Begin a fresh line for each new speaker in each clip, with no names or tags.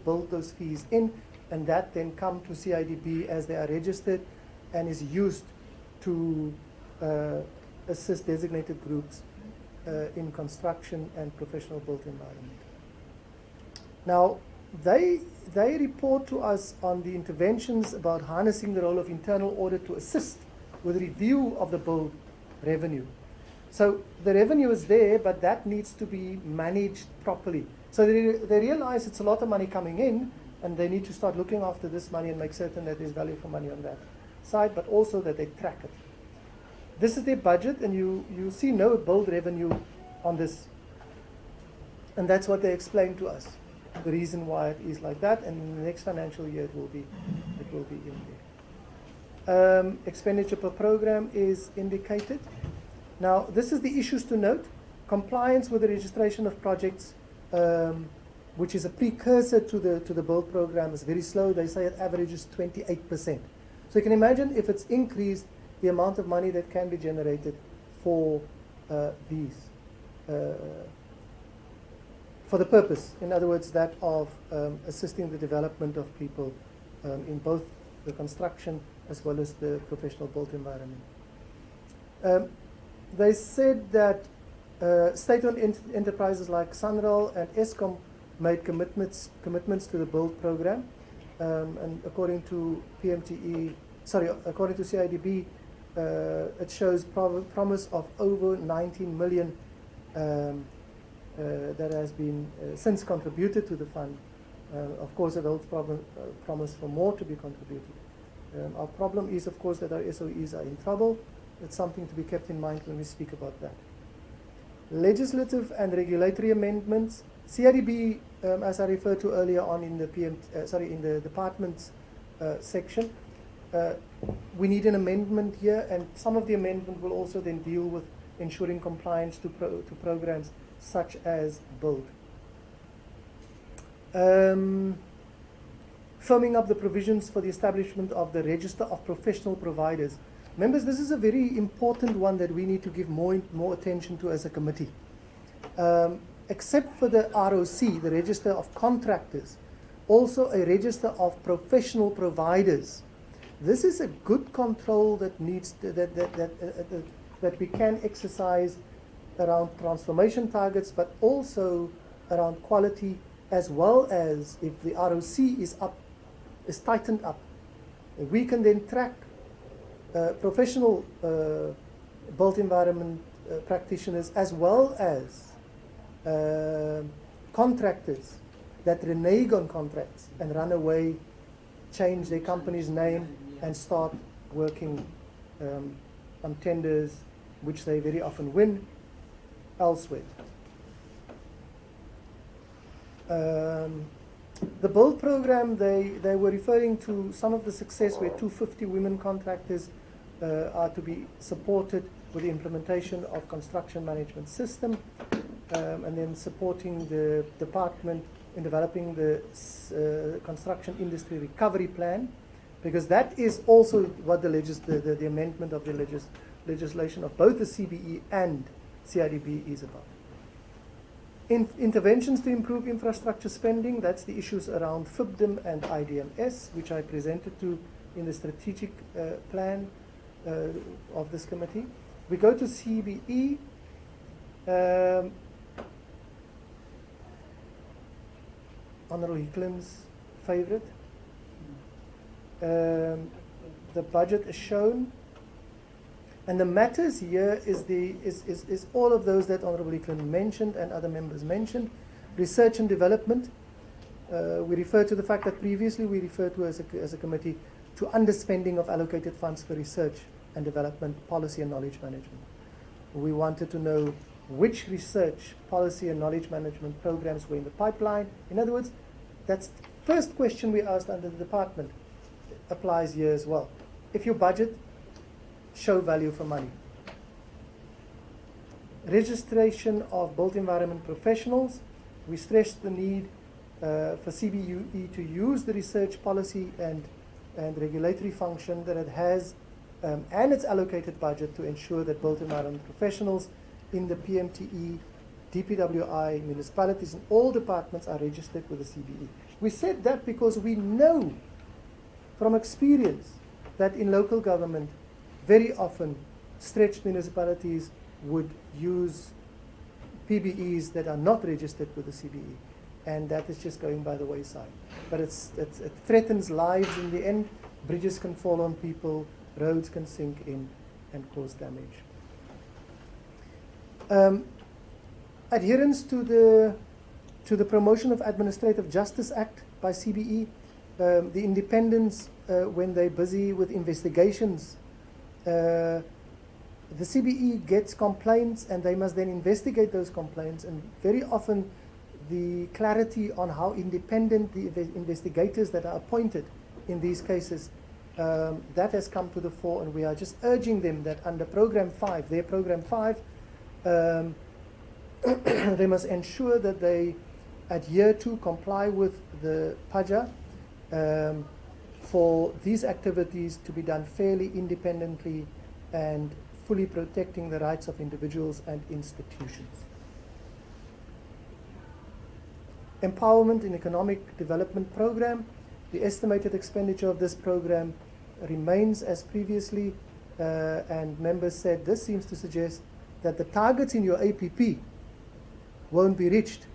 build those fees in, and that then come to CIDB as they are registered and is used to assist designated groups in construction and professional built environment. Now, they report to us on the interventions about harnessing the role of internal audit to assist with review of the build revenue. So the revenue is there, but that needs to be managed properly. So they realize it's a lot of money coming in, and they need to start looking after this money and make certain that there's value for money on that side, but also that they track it. This is their budget, and you see no build revenue on this. And that's what they explained to us, the reason why it is like that, and in the next financial year it will be in there. Expenditure per program is indicated. Now, this is the issues to note. Compliance with the registration of projects, which is a precursor to the build program, is very slow. They say it averages 28%. So you can imagine if it's increased, the amount of money that can be generated for these, for the purpose, in other words, that of assisting the development of people in both the construction as well as the professional built environment. They said that state-owned enterprises like Sanral and Eskom made commitments to the build program, and according to according to CIDB, it shows promise of over 19 million that has been since contributed to the fund. Of course, it holds promise for more to be contributed. Our problem is, of course, that our SOEs are in trouble. It's something to be kept in mind when we speak about that. Legislative and regulatory amendments. CIDB, as I referred to earlier on in the in the departments section, we need an amendment here, and some of the amendment will also then deal with ensuring compliance to programs such as build. Firming up the provisions for the establishment of the Register of Professional Providers. Members, this is a very important one that we need to give more attention to as a committee. Except for the ROC, the Register of Contractors, also a Register of Professional Providers. This is a good control that needs to, that we can exercise around transformation targets, but also around quality, as well as if the ROC is tightened up. We can then track professional built environment practitioners as well as contractors that renege on contracts and run away, change their company's name, and start working on tenders, which they very often win elsewhere. The build program, they were referring to some of the success where 250 women contractors are to be supported with the implementation of construction management system, and then supporting the department in developing the construction industry recovery plan, because that is also what the amendment of the legislation of both the CBE and CIDB is about. Interventions to improve infrastructure spending, that's the issues around FIBDIM and IDMS, which I presented to in the strategic plan of this committee. We go to CBE. Honorable Hicklin's favorite. The budget is shown, and the matters here is all of those that Honorable Hicklin mentioned and other members mentioned. Research and development. We refer to the fact that previously we referred to as a committee to underspending of allocated funds for research and development, policy and knowledge management. We wanted to know which research, policy and knowledge management programs were in the pipeline. In other words, that's the first question we asked under the department. Applies here as well. If you budget, show value for money. Registration of built environment professionals. We stressed the need for CBUE to use the research policy and regulatory function that it has and its allocated budget to ensure that built environment professionals in the PMTE, DPWI, municipalities, and all departments are registered with the CBE. We said that because we know from experience that in local government, very often stretched municipalities would use PBEs that are not registered with the CBE, and that is just going by the wayside. But it threatens lives in the end. Bridges can fall on people, roads can sink in and cause damage. Adherence to the Promotion of Administrative Justice Act by CBE, the independents when they're busy with investigations, the CBE gets complaints and they must then investigate those complaints, and very often the clarity on how independent the investigators that are appointed in these cases, that has come to the fore, and we are just urging them that under Program 5, their Program 5, they must ensure that they adhere to, comply with the PAJA for these activities to be done fairly, independently, and fully protecting the rights of individuals and institutions. Empowerment and Economic Development Program. The estimated expenditure of this program remains as previously, and members said this seems to suggest that the targets in your APP won't be reached.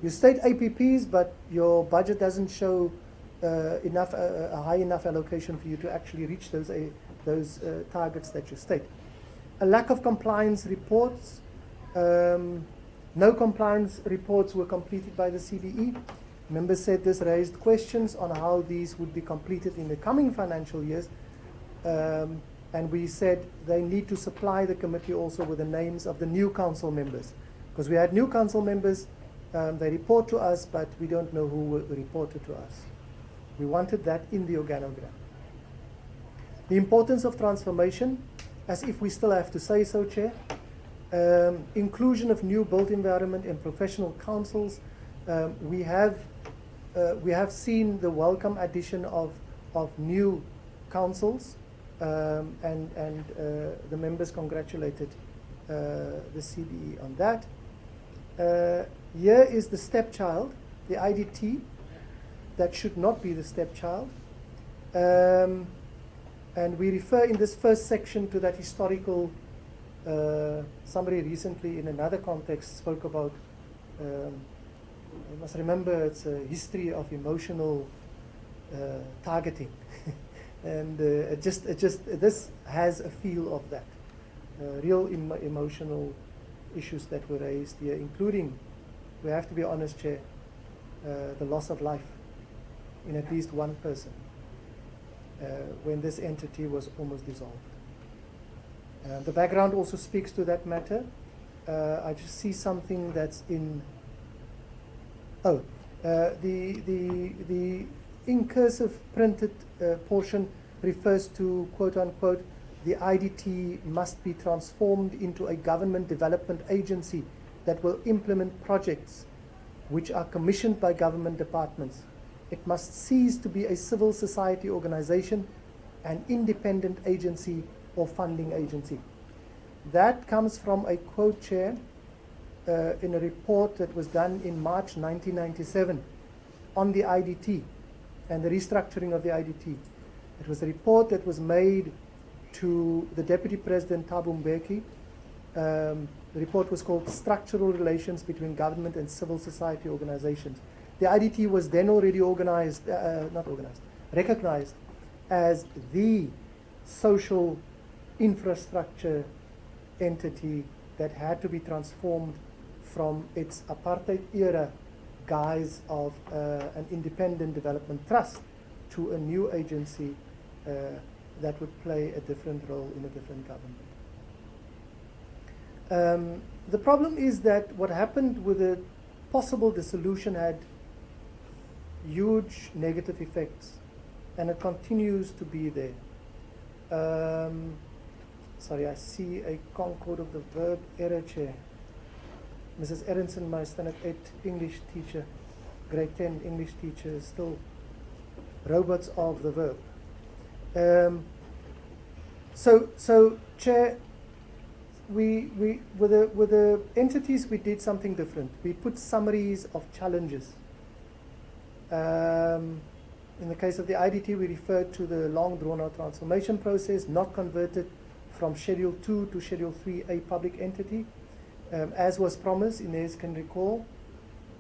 You state APPs, but your budget doesn't show a high enough allocation for you to actually reach those targets that you state. A lack of compliance reports. No compliance reports were completed by the CBE. Members said this raised questions on how these would be completed in the coming financial years. And we said they need to supply the committee also with the names of the new council members. Because we had new council members, they report to us, but we don't know who reported to us. We wanted that in the organogram. The importance of transformation, as if we still have to say so, Chair. Inclusion of new built environment and professional councils. We have seen the welcome addition of new councils, and the members congratulated the CBE on that. Here is the stepchild, the IDT, that should not be the stepchild. And we refer in this first section to that historical, somebody recently in another context spoke about, you must remember it's a history of emotional targeting. And this has a feel of that. Real emotional issues that were raised here, including, we have to be honest, Chair, the loss of life in at least one person when this entity was almost dissolved. The background also speaks to that matter. I just see something that's in, the incursive printed portion refers to, quote unquote, the IDT must be transformed into a government development agency that will implement projects which are commissioned by government departments. It must cease to be a civil society organization, an independent agency or funding agency. That comes from a quote, Chair, in a report that was done in March 1997 on the IDT and the restructuring of the IDT. It was a report that was made to the Deputy President Thabo Mbeki. The report was called Structural Relations Between Government and Civil Society Organizations. The IDT was then already recognized as the social infrastructure entity that had to be transformed from its apartheid era guise of an independent development trust to a new agency that would play a different role in a different government. The problem is that what happened with the possible dissolution had huge negative effects, and it continues to be there. Sorry, I see a concord of the verb error, Chair. Mrs. Aronson, my standard 8 English teacher, grade 10 English teacher, is still robots of the verb. So Chair, we with the entities we did something different. We put summaries of challenges In the case of the IDT, we referred to the long drawn-out transformation process, not converted from Schedule 2 to Schedule 3A public entity, as was promised. Inez can recall.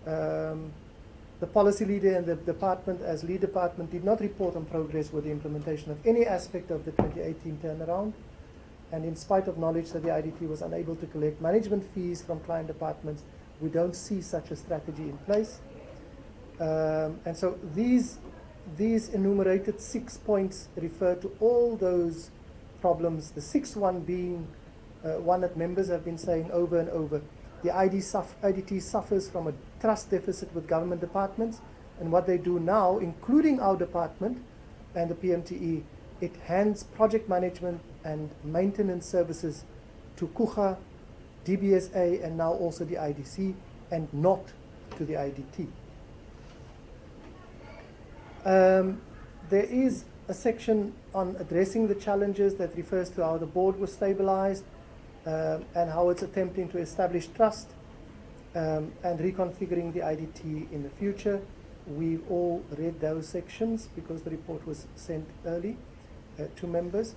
The policy leader and the department, as lead department, did not report on progress with the implementation of any aspect of the 2018 turnaround. And in spite of knowledge that the IDT was unable to collect management fees from client departments, we don't see such a strategy in place. And so these enumerated 6 points refer to all those problems, the sixth one being one that members have been saying over and over. The IDT suffers from a trust deficit with government departments, and what they do now, including our department and the PMTE, it hands project management and maintenance services to KUGA, DBSA, and now also the IDC, and not to the IDT. There is a section on addressing the challenges that refers to how the board was stabilized and how it's attempting to establish trust and reconfiguring the IDT in the future. We've all read those sections because the report was sent early to members.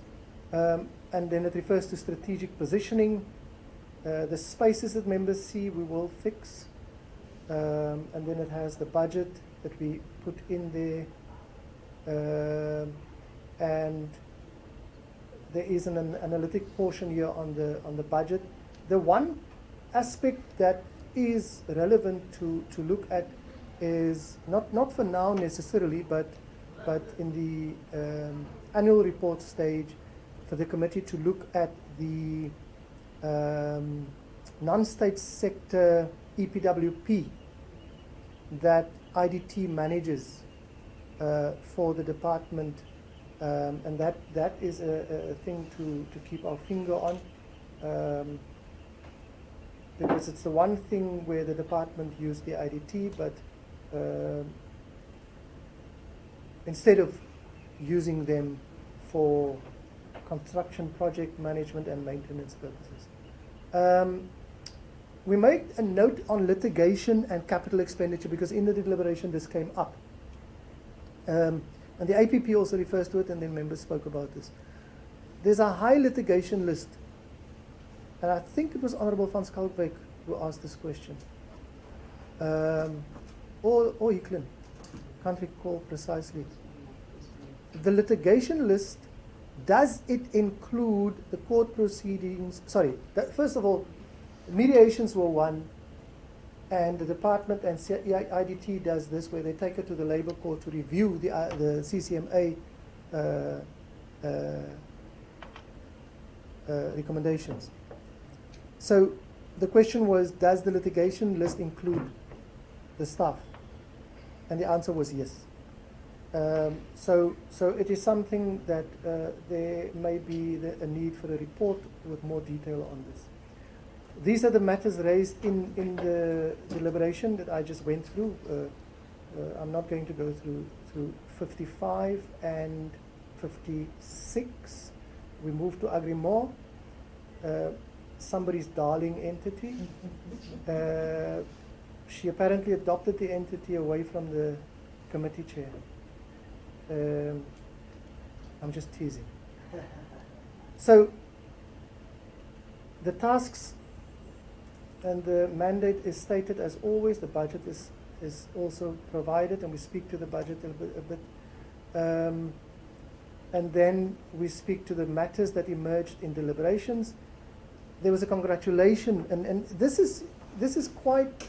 And then it refers to strategic positioning. The spaces that members see we will fix. And then it has the budget that we put in there. And there is an analytic portion here on the budget. The one aspect that is relevant to look at is not for now necessarily, but in the annual report stage, for the committee to look at the non-state sector EPWP that IDT manages for the department, and that is a thing to keep our finger on, because it's the one thing where the department used the IDT, but instead of using them for construction project management and maintenance purposes. We made a note on litigation and capital expenditure because in the deliberation this came up. And the APP also refers to it, and then members spoke about this. There's a high litigation list, and I think it was Honorable van Schalkwyk who asked this question. Or Hicklin, can't recall precisely. The litigation list, does it include the court proceedings? Sorry, first of all, mediations were one, and the department and IDT does this, where they take it to the labor court to review the CCMA recommendations. So the question was, does the litigation list include the staff? And the answer was yes. So it is something that there may be a need for a report with more detail on this. These are the matters raised in the deliberation that I just went through. I'm not going to go through 55 and 56. We move to Agrimor, somebody's darling entity. She apparently adopted the entity away from the committee chair. I'm just teasing. So the tasks and the mandate is stated as always. The budget is also provided, and we speak to the budget a bit. And then we speak to the matters that emerged in deliberations. There was a congratulation, and this is quite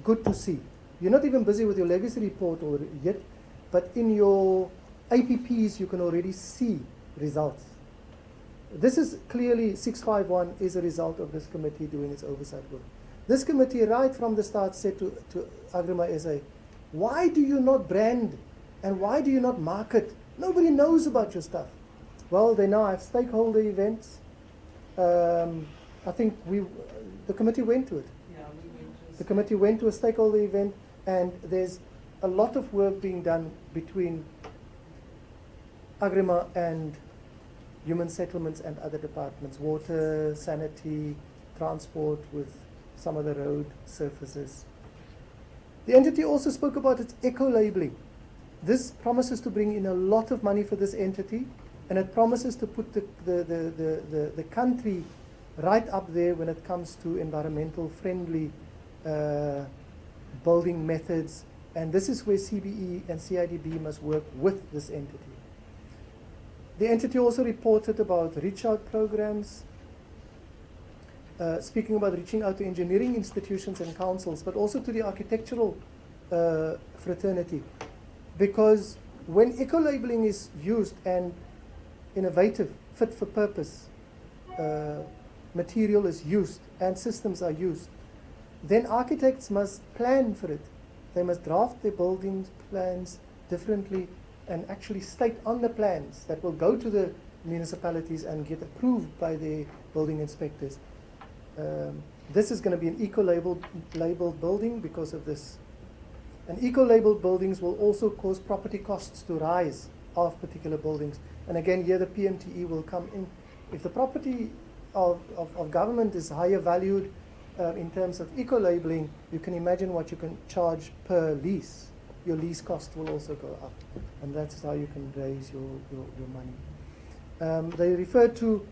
good to see. You're not even busy with your legacy report yet, but in your APPs you can already see results. This is clearly 651 is a result of this committee doing its oversight work. This committee right from the start said to Agrimor SA, why do you not brand and why do you not market? Nobody knows about your stuff. Well, they now have stakeholder events. I think the committee went to it.
Yeah, we went to
the committee went to a stakeholder event, and there's a lot of work being done between Agrimor and human settlements and other departments, water, sanity, transport, with some of the road surfaces. The entity also spoke about its eco-labeling. This promises to bring in a lot of money for this entity, and it promises to put the country right up there when it comes to environmental friendly building methods, and this is where CBE and CIDB must work with this entity. The entity also reported about reach out programs, speaking about reaching out to engineering institutions and councils, but also to the architectural fraternity. Because when eco-labeling is used and innovative, fit for purpose material is used and systems are used, then architects must plan for it. They must draft their building plans differently and actually state on the plans that will go to the municipalities and get approved by the building inspectors. This is going to be an eco-labeled building because of this. And eco-labeled buildings will also cause property costs to rise of particular buildings. And again, here the PMTE will come in. If the property of government is higher valued in terms of eco-labeling, you can imagine what you can charge per lease. Your lease cost will also go up. And that's how you can raise your money. They refer to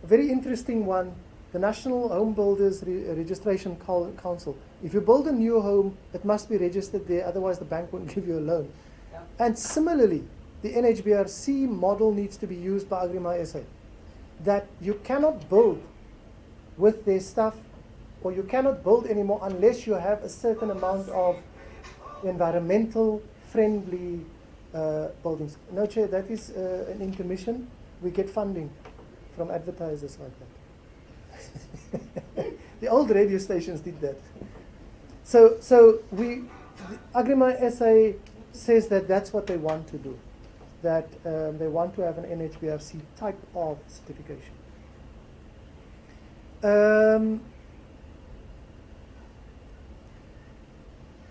a very interesting one, the National Home Builders Registration Council. If you build a new home, it must be registered there, otherwise the bank won't give you a loan. Yeah. And similarly, the NHBRC model needs to be used by Agrima SA. That you cannot build with their stuff, or you cannot build anymore unless you have a certain amount of environmental friendly buildings. No, Chair, that is an intermission. We get funding from advertisers like that. The old radio stations did that. So Agrima SA says that that's what they want to do, that they want to have an NHBRC type of certification.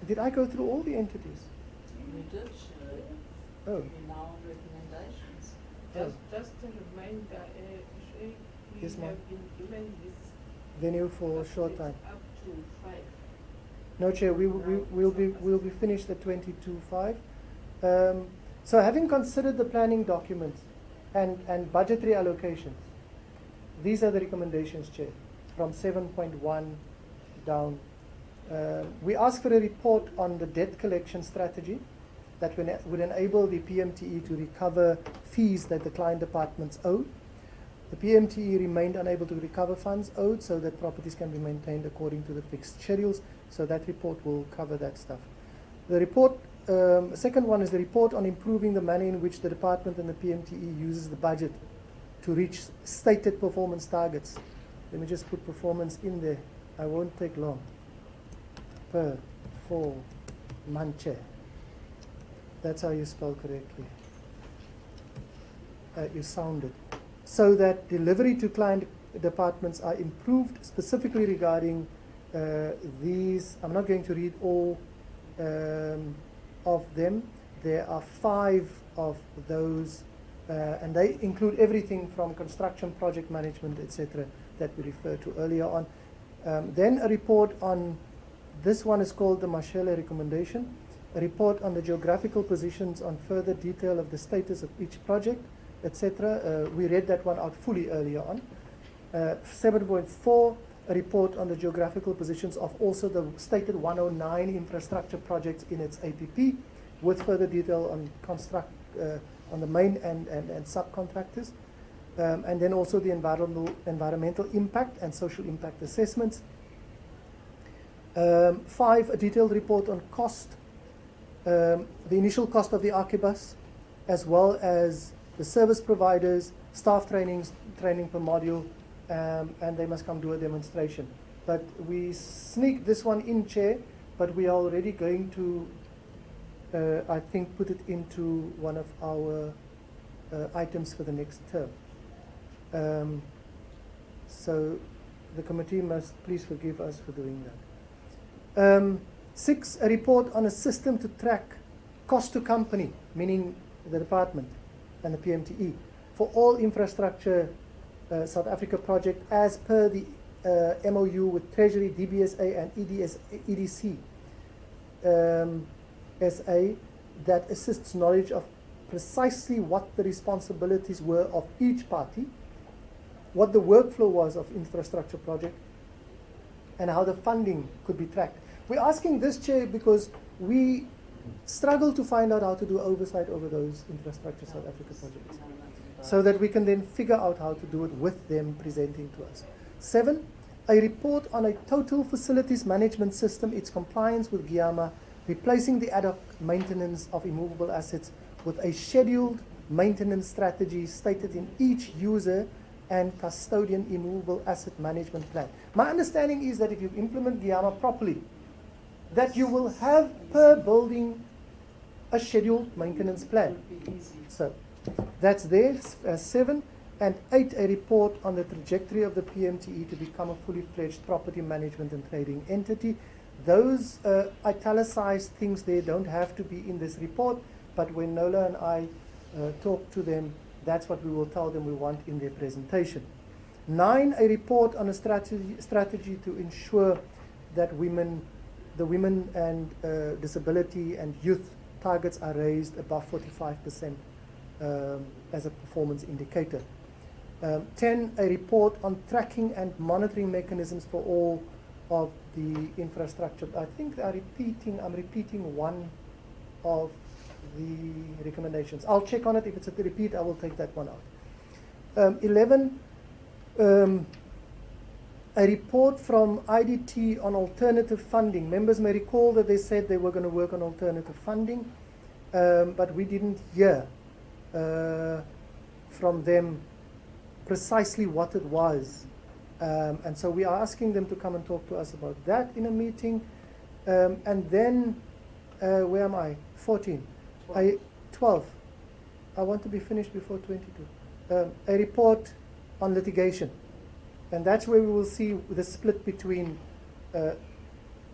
Did I go through all the entities?
We did,
oh.
In our recommendations.
Just to remind we
yes,
have been given this
venue for a short time.
Up to 5.
No, Chair, we'll be finished at 22:05. So having considered the planning documents and budgetary allocations, these are the recommendations, Chair, from 7.1 down. We ask for a report on the debt collection strategy that would enable the PMTE to recover fees that the client departments owe. The PMTE remained unable to recover funds owed so that properties can be maintained according to the fixed schedules. So that report will cover that stuff. The report, second one is the report on improving the manner in which the department and the PMTE uses the budget to reach stated performance targets. Let me just put performance in there. I won't take long. Performance. That's how you spell correctly. You sound it. So that delivery to client departments are improved, specifically regarding these. I'm not going to read all of them. There are 5 of those, and they include everything from construction, project management, etc., that we referred to earlier on. Then a report on, this one is called the Mashele recommendation, a report on the geographical positions on further detail of the status of each project, etc. We read that one out fully earlier on. 7.4, a report on the geographical positions of also the stated 109 infrastructure projects in its APP, with further detail on on the main and subcontractors. And then also the environmental impact and social impact assessments. 5, a detailed report on cost, the initial cost of the Archibus, as well as the service providers, staff training per module, and they must come do a demonstration. But we sneak this one in, Chair, but we are already going to, I think, put it into one of our items for the next term. So the committee must please forgive us for doing that. 6, a report on a system to track cost to company, meaning the department and the PMTE, for all infrastructure South Africa project as per the MOU with Treasury, DBSA and EDC. SA that assists knowledge of precisely what the responsibilities were of each party, what the workflow was of infrastructure project, and how the funding could be tracked. We're asking this, Chair, because we struggle to find out how to do oversight over those infrastructure South Africa projects, so that we can then figure out how to do it with them presenting to us. 7, a report on a total facilities management system, its compliance with GIAMA, replacing the ad hoc maintenance of immovable assets with a scheduled maintenance strategy stated in each user and custodian immovable asset management plan. My understanding is that if you implement GIAMA properly, that you will have per building a scheduled maintenance plan. So that's there, 7. And 8, a report on the trajectory of the PMTE to become a fully fledged property management and trading entity. Those italicized things there don't have to be in this report, but when Nola and I talk to them, that's what we will tell them we want in their presentation. 9, a report on a strategy to ensure that the women and disability and youth targets are raised above 45% as a performance indicator. 10, a report on tracking and monitoring mechanisms for all of the infrastructure. I think I'm repeating one of the recommendations. I'll check on it. If it's a repeat, I will take that one out. 11, a report from IDT on alternative funding. Members may recall that they said they were going to work on alternative funding, but we didn't hear from them precisely what it was. And so we are asking them to come and talk to us about that in a meeting. And then, where am I? 14. 12. I want to be finished before 22. A report on litigation. And that's where we will see the split between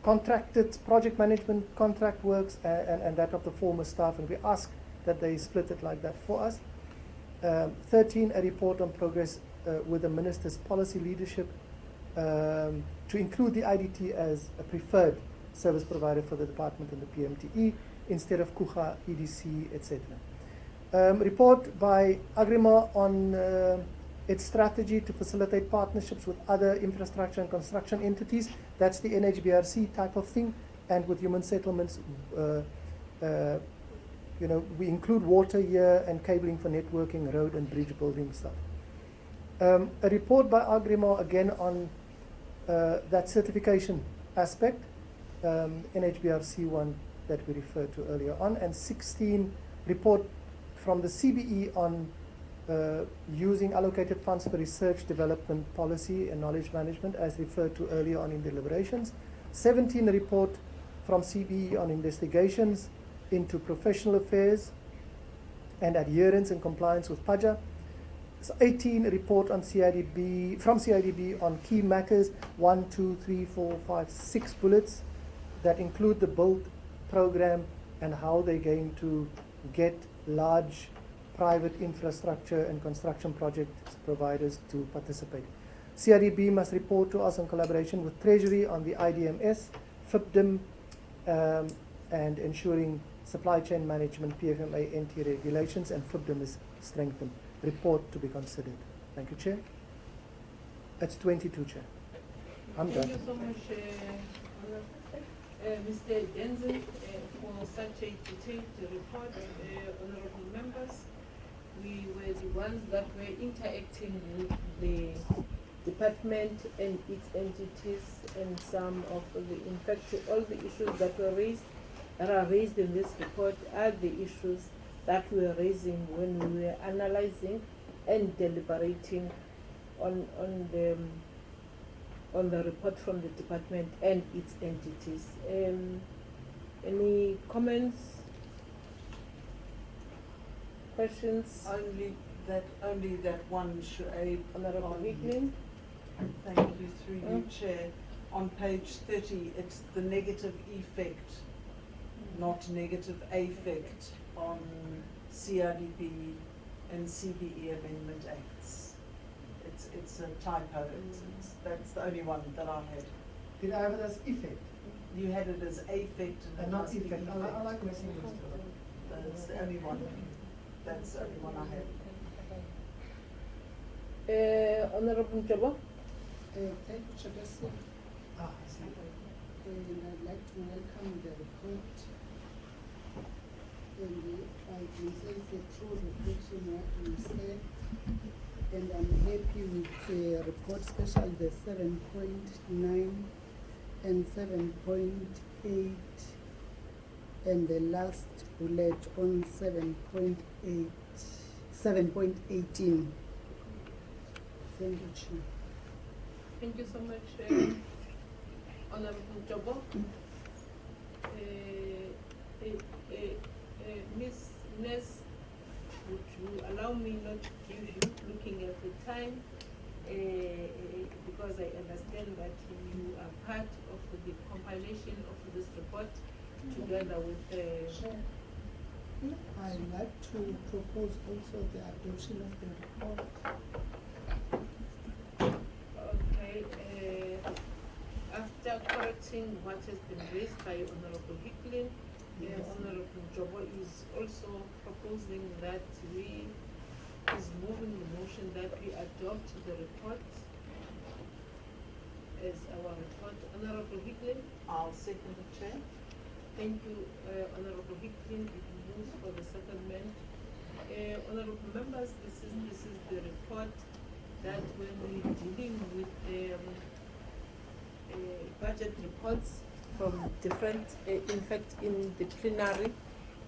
contracted project management contract works and that of the former staff. And we ask that they split it like that for us. 13, a report on progress with the Minister's policy leadership to include the IDT as a preferred service provider for the department and the PMTE instead of KUGA, EDC, etc. Report by Agrima on its strategy to facilitate partnerships with other infrastructure and construction entities. That's the NHBRC type of thing. And with human settlements, you know, we include water here and cabling for networking, road and bridge building stuff. A report by Agrima again on that certification aspect, NHBRC one that we referred to earlier on, and 16, report from the CBE on using allocated funds for research, development, policy and knowledge management as referred to earlier on in deliberations. 17, a report from CBE on investigations into professional affairs and adherence and compliance with PAJA. So 18, a report on CIDB, from CIDB on key matters, 1, 2, 3, 4, 5, 6 bullets that include the build program and how they're going to get large private infrastructure and construction project providers to participate. CIDB must report to us in collaboration with Treasury on the IDMS, FIPDIM, and ensuring supply chain management, PFMA, NT regulations, and FIPDIM is strengthened. Report to be considered. Thank you, Chair. That's 22, Chair. I'm done.
Thank you so much, Mr. Denzel, for such a detailed report. Honorable members, we were the ones that were interacting with the department and its entities, and some of the, in fact, all the issues that were raised, that are raised in this report, are the issues that we were raising when we were analyzing and deliberating on the report from the department and its entities. Any comments, questions?
Only that one should
Honorable Wickman.
Thank you, through you, Chair. On page 30, it's the negative effect, not negative affect, on CRDB and CBE Amendment Acts. It's a typo. That's the only one that I had.
Did I have it as effect?
You had it as affect and it
Not
must be
effect. I
effect.
like missing those two.
That's the only one. That's the only one I have.
Honorable Jobo?
Thank you, Chairperson.
Ah, I see.
And I'd like to welcome the report. And I can say it's a true reflection of what you said. And I'm happy with the report, especially the 7.9 and 7.8 and the last bullet on 7.8, 7.18. Thank you, Chair.
Thank you so much, Honorable Jobo. Ms. Ness, would you allow me not to give you, looking at the time, because I understand that you are part of the compilation of this report together with
Sure. I'd like to propose also the adoption of the report.
Okay, after correcting what has been raised by Honorable Hicklin,
Yes.
Honorable Jobo is also proposing that is moving the motion that we adopt the report as our report. Honorable Hicklin,
I'll second the chair.
thank you, Honorable Hicklin. It moves for the settlement. Honorable members, this is the report that when we're dealing with budget reports from different, in fact, in the plenary,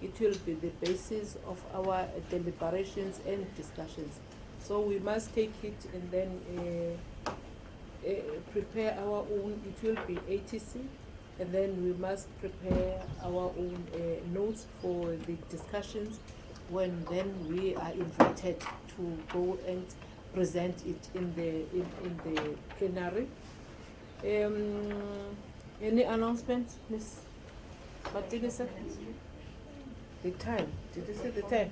it will be the basis of our deliberations and discussions. So we must take it and then prepare our own, it will be ATC, and then we must prepare our own notes for the discussions when then we are invited to go and present it in the plenary. Any announcements, Ms. Martinez? The time, did you say the time?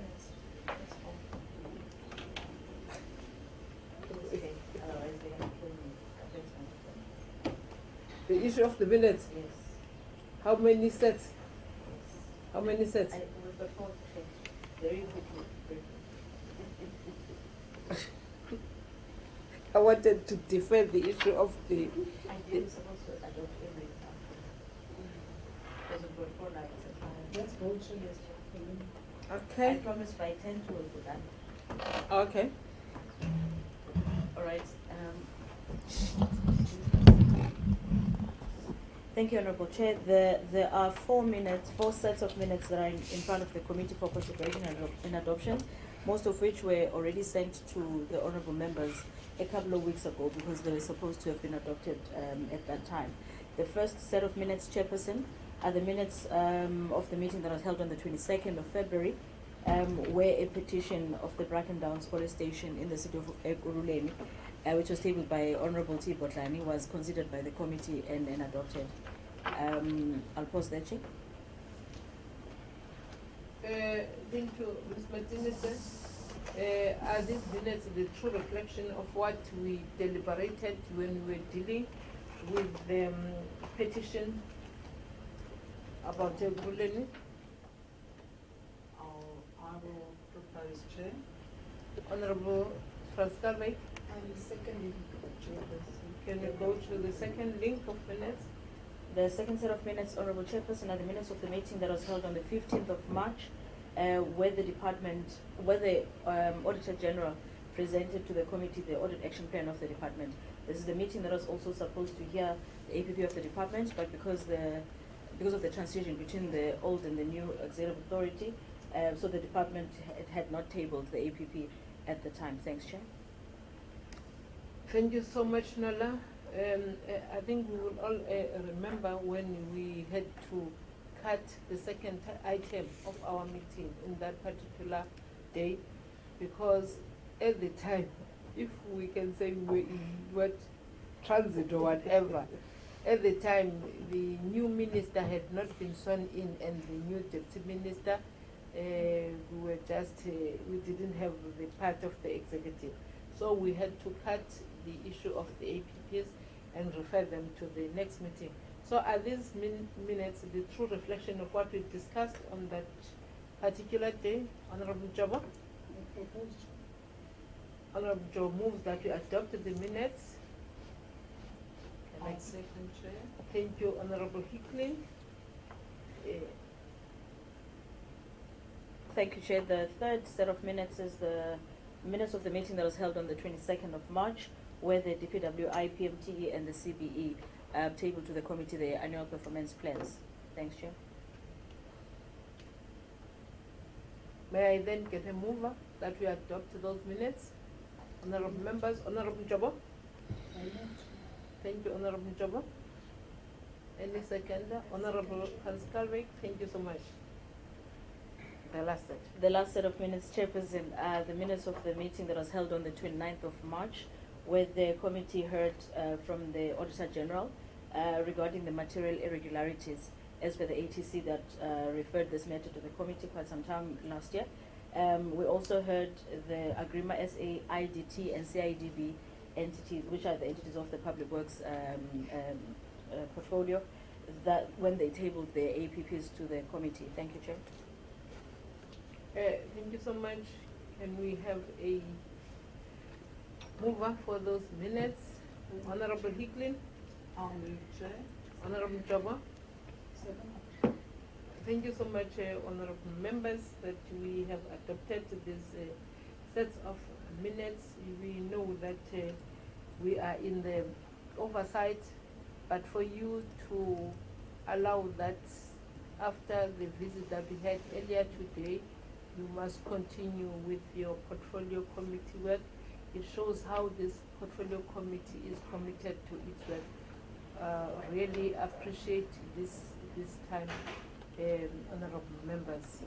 The issue of the minutes,
Yes.
how many sets? How many sets?
I will propose very quickly.
I wanted to defend the issue of the,
I think we're supposed to adopt every because we've got 4 nights.
Let's vote, Chair.
Yes, Chair. I
okay,
promise by 10 to we'll be done.
okay.
All right. Thank you, Honorable Chair. There are 4 sets of minutes that are in front of the committee for consideration and adoption, most of which were already sent to the honorable members a couple of weeks ago because they were supposed to have been adopted at that time. The first set of minutes, Chairperson, are the minutes of the meeting that was held on the 22nd of February, where a petition of the Brackendown Police Station in the city of Ekurhuleni, which was tabled by Honorable T. Botlani, was considered by the committee and adopted. I'll pause there, Chair.
Thank you, Ms. Martinez. Are these minutes the true reflection of what we deliberated when we were dealing with the petition about Ekurhuleni?
I will propose chair.
Honorable Francisca May,
I'm seconding the Chairperson.
can you go to the second link of minutes?
The second set of minutes, Honorable Chairperson, are the minutes of the meeting that was held on the 15th of March, where the Auditor General presented to the committee the audit action plan of the department. This is the meeting that was also supposed to hear the APP of the department, but because of the transition between the old and the new executive authority, so the department had not tabled the APP at the time. Thanks, Chair.
Thank you so much, Nala. I think we will all remember when we had to cut the second item of our meeting in that particular day, because at the time, if we can say we were in what transit or whatever, at the time the new minister had not been sworn in and the new deputy minister, we were just, we didn't have the part of the executive. So we had to cut the issue of the APPs and refer them to the next meeting. So are these minutes the true reflection of what we discussed on that particular day, Honorable Jobo?
I propose
Honorable Joe moves that we adopted the minutes.
I'll second, Chair.
Thank you, Honorable Hickley.
Thank you, Chair. The third set of minutes is the minutes of the meeting that was held on the 22nd of March, where the DPWI, PMTE, and the CBE tabled to the committee their annual performance plans. Thanks, Chair.
May I then get a mover that we adopt those minutes? Honorable members, Honorable Jobo.
I move
Thank you, Honorable Jobo. Any seconder? Honorable Hans Kalvik, thank you so much. The last set.
The last set of minutes, Chairperson, are the minutes of the meeting that was held on the 29th of March, where the committee heard from the Auditor General regarding the material irregularities as per the ATC that referred this matter to the committee quite some time last year. We also heard the Agrima SA, IDT, and CIDB entities, which are the entities of the Public Works portfolio, that when they tabled their APPs to the committee. Thank you, Chair.
Thank you so much. Can we have a mover for those minutes? Honorable Hicklin,
I'll move, Chair.
Honorable Jobo.
second.
Thank you so much, honorable members, that we have adopted these sets of minutes. We know that we are in the oversight, but for you to allow that after the visit that we had earlier today, you must continue with your portfolio committee work. It shows how this portfolio committee is committed to its work. Really appreciate this time, honorable members.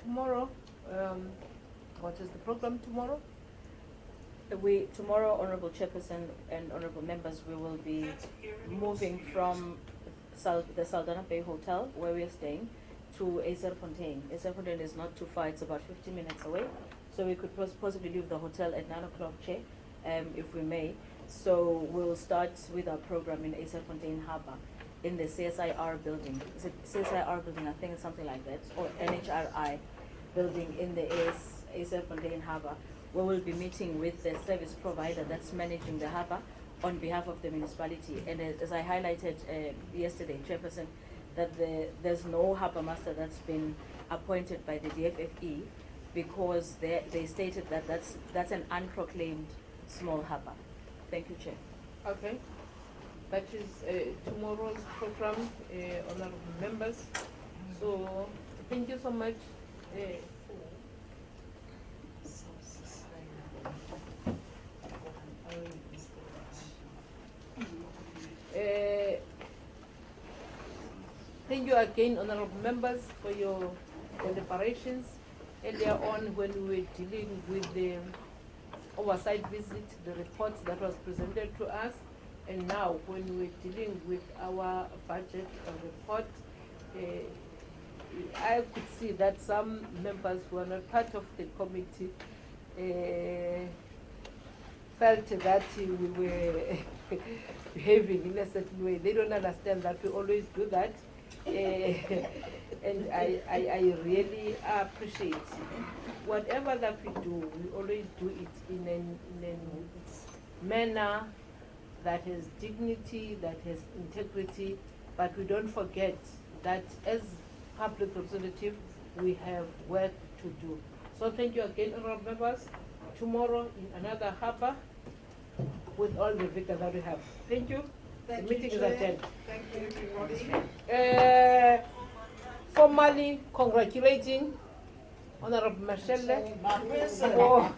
Tomorrow, what is the program tomorrow?
Tomorrow, Honorable Chairperson and Honorable Members, we will be moving from the Saldanha Bay Hotel, where we are staying, to Fontaine. Fontaine is not too far, it's about 15 minutes away. So we could possibly leave the hotel at 9 o'clock, Chair, if we may. So we'll start with our program in Fontaine Harbour in the CSIR building. Is it CSIR building? I think it's something like that, or NHRI building in the Fontaine Harbour, where we'll be meeting with the service provider that's managing the harbour on behalf of the municipality. And as I highlighted yesterday, Chairperson, that there's no harbour master that's been appointed by the DFFE, because they stated that that's an unproclaimed small harbour. Thank you, Chair.
Okay. That is tomorrow's program, honorable members. So thank you so much. Thank you again, honorable members, for your deliberations. Earlier on, when we were dealing with the oversight visit, the reports that was presented to us, and now when we're dealing with our budget report, I could see that some members who are not part of the committee felt that we were behaving in a certain way. They don't understand that we always do that. And I really appreciate whatever that we do, we always do it in a manner that has dignity, that has integrity, but we don't forget that as public representatives, we have work to do. So thank you again, honorable members. Tomorrow in another harbour with all the vigor that we have. Thank you.
Thank
The
you,
meeting is
Chair.
adjourned.
Thank you, everybody.
Formally congratulating Honorable Mashele.
My person.
for